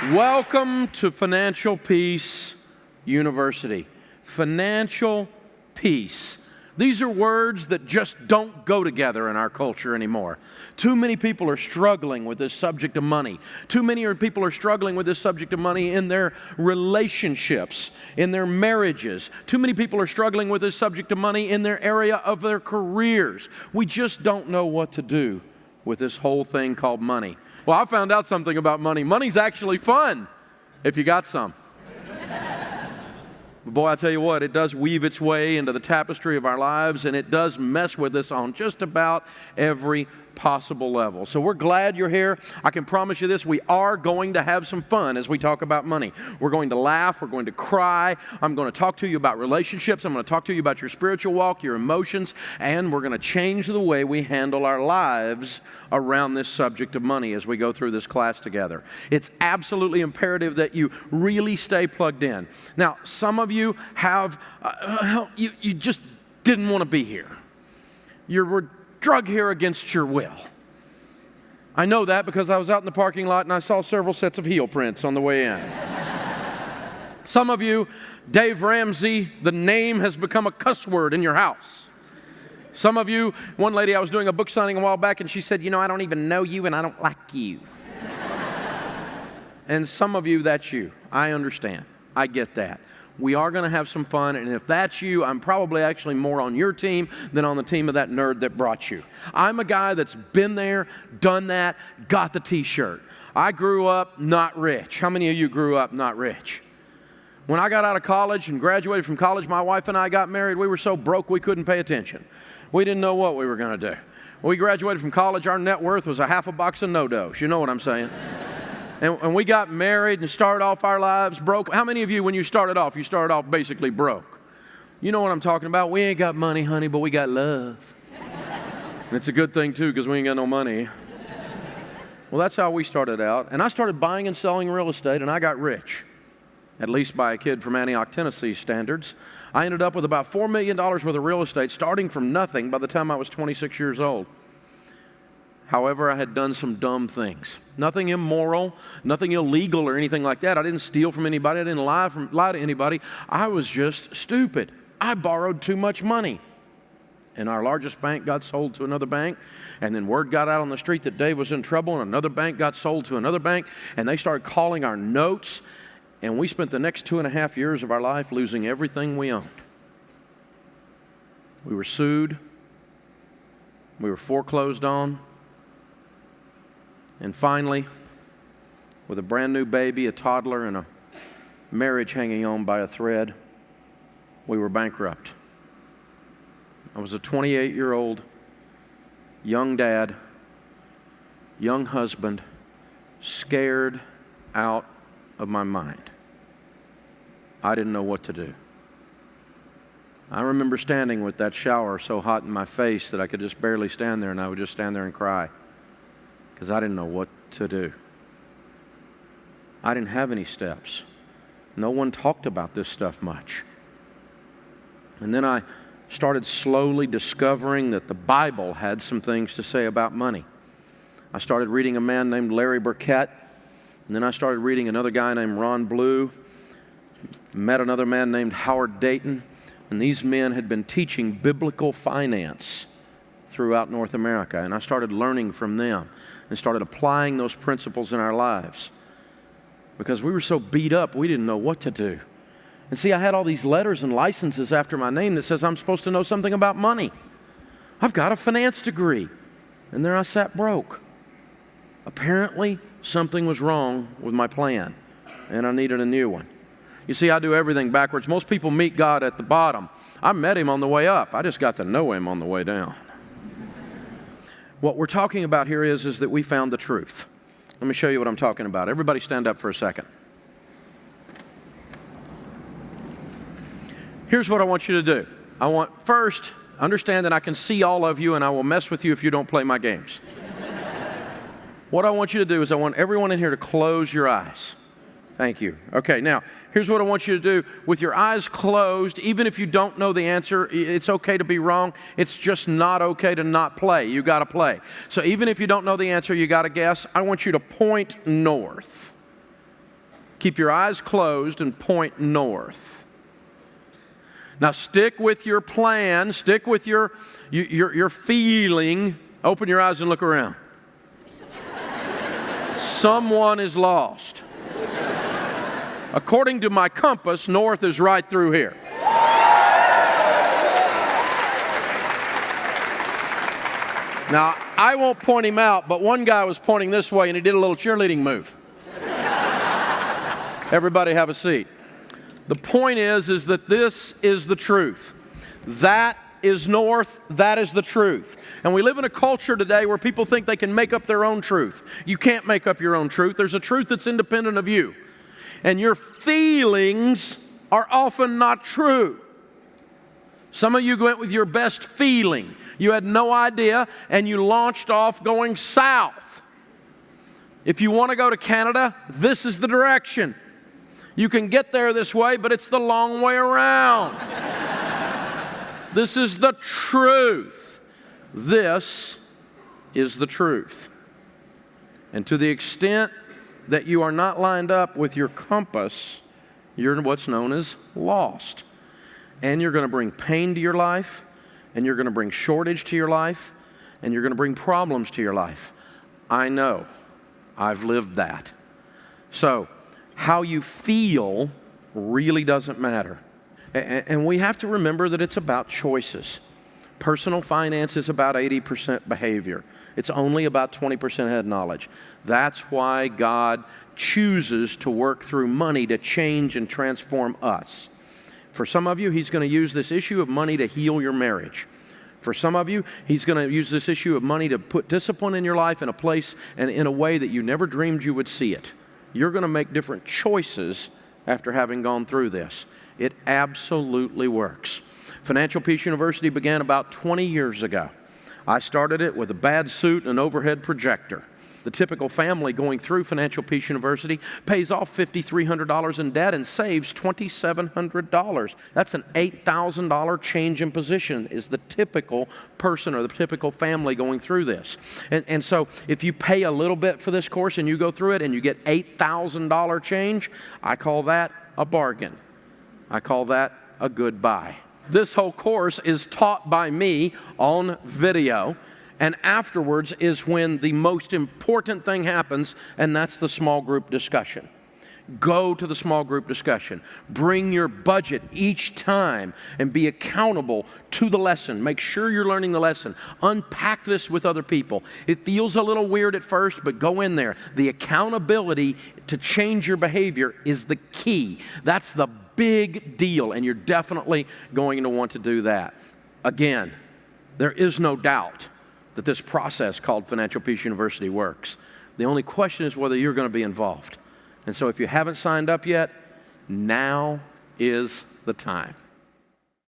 Welcome to Financial Peace University. Financial peace. These are words that just don't go together in our culture anymore. Too many people are struggling with this subject of money. Too many people are struggling with this subject of money in their relationships, in their marriages. Too many people are struggling with this subject of money in their area of their careers. We just don't know what to do with this whole thing called money. Well, I found out something about money. Money's actually fun if you got some. Boy, I tell you what, it does weave its way into the tapestry of our lives, and it does mess with us on just about every possible level. So we're glad you're here. I can promise you this, we are going to have some fun as we talk about money. We're going to laugh, we're going to cry. I'm going to talk to you about relationships. I'm going to talk to you about your spiritual walk, your emotions, and we're going to change the way we handle our lives around this subject of money as we go through this class together. It's absolutely imperative that you really stay plugged in. Now, some of you have, you just didn't want to be here. You were drug here against your will. I know that because I was out in the parking lot and I saw several sets of heel prints on the way in. Some of you, Dave Ramsey, the name has become a cuss word in your house. Some of you, one lady, I was doing a book signing a while back and she said, I don't even know you and I don't like you. And some of you, that's you. I understand. I get that. We are going to have some fun, and if that's you, I'm probably actually more on your team than on the team of that nerd that brought you. I'm a guy that's been there, done that, got the t-shirt. I grew up not rich. How many of you grew up not rich? When I got out of college and graduated from college, my wife and I got married. We were so broke we couldn't pay attention. We didn't know what we were going to do. When we graduated from college, our net worth was a half a box of No-Dos. You know what I'm saying? And we got married and started off our lives broke. How many of you, when you started off basically broke? You know what I'm talking about. We ain't got money, honey, but we got love. And it's a good thing, too, because we ain't got no money. Well, that's how we started out. And I started buying and selling real estate, and I got rich, at least by a kid from Antioch, Tennessee standards. I ended up with about $4 million worth of real estate, starting from nothing by the time I was 26 years old. However, I had done some dumb things. Nothing immoral, nothing illegal or anything like that. I didn't steal from anybody. I didn't lie to anybody. I was just stupid. I borrowed too much money. And our largest bank got sold to another bank. And then word got out on the street that Dave was in trouble, and another bank got sold to another bank. And they started calling our notes. And we spent the next 2.5 years of our life losing everything we owned. We were sued. We were foreclosed on. And finally, with a brand new baby, a toddler, and a marriage hanging on by a thread, we were bankrupt. I was a 28-year-old young dad, young husband, scared out of my mind. I didn't know what to do. I remember standing with that shower so hot in my face that I could just barely stand there, and I would just stand there and cry, because I didn't know what to do. I didn't have any steps. No one talked about this stuff much. And then I started slowly discovering that the Bible had some things to say about money. I started reading a man named Larry Burkett, and then I started reading another guy named Ron Blue, met another man named Howard Dayton, and these men had been teaching biblical finance throughout North America, and I started learning from them and started applying those principles in our lives because we were so beat up we didn't know what to do. And see, I had all these letters and licenses after my name that says I'm supposed to know something about money. I've got a finance degree, and there I sat broke. Apparently something was wrong with my plan, and I needed a new one. You see, I do everything backwards. Most people meet God at the bottom. I met him on the way up. I just got to know him on the way down. What we're talking about here is that we found the truth. Let me show you what I'm talking about. Everybody stand up for a second. Here's what I want you to do. I want, first, understand that I can see all of you and I will mess with you if you don't play my games. What I want you to do is I want everyone in here to close your eyes. Thank you. Okay, now, here's what I want you to do. With your eyes closed, even if you don't know the answer, it's okay to be wrong. It's just not okay to not play. You got to play. So even if you don't know the answer, you got to guess. I want you to point north. Keep your eyes closed and point north. Now stick with your plan, stick with your feeling. Open your eyes and look around. Someone is lost. According to my compass, north is right through here. Now, I won't point him out, but one guy was pointing this way and he did a little cheerleading move. Everybody have a seat. The point is that this is the truth. That is north, that is the truth. And we live in a culture today where people think they can make up their own truth. You can't make up your own truth. There's a truth that's independent of you. And your feelings are often not true. Some of you went with your best feeling. You had no idea, and you launched off going south. If you want to go to Canada, this is the direction. You can get there this way, but it's the long way around. This is the truth. This is the truth. And to the extent that you are not lined up with your compass, you're what's known as lost. And you're going to bring pain to your life, and you're going to bring shortage to your life, and you're going to bring problems to your life. I know. I've lived that. So, how you feel really doesn't matter. And we have to remember that it's about choices. Personal finance is about 80% behavior. It's only about 20% head knowledge. That's why God chooses to work through money to change and transform us. For some of you, He's going to use this issue of money to heal your marriage. For some of you, He's going to use this issue of money to put discipline in your life in a place and in a way that you never dreamed you would see it. You're going to make different choices after having gone through this. It absolutely works. Financial Peace University began about 20 years ago. I started it with a bad suit and an overhead projector. The typical family going through Financial Peace University pays off $5,300 in debt and saves $2,700. That's an $8,000 change in position is the typical person or the typical family going through this. And so if you pay a little bit for this course and you go through it and you get $8,000 change, I call that a bargain. I call that a good buy. This whole course is taught by me on video. And afterwards is when the most important thing happens, and that's the small group discussion. Go to the small group discussion. Bring your budget each time and be accountable to the lesson. Make sure you're learning the lesson. Unpack this with other people. It feels a little weird at first, but go in there. The accountability to change your behavior is the key. That's the big deal, and you're definitely going to want to do that. Again, there is no doubt that this process called Financial Peace University works. The only question is whether you're going to be involved. And so if you haven't signed up yet, now is the time.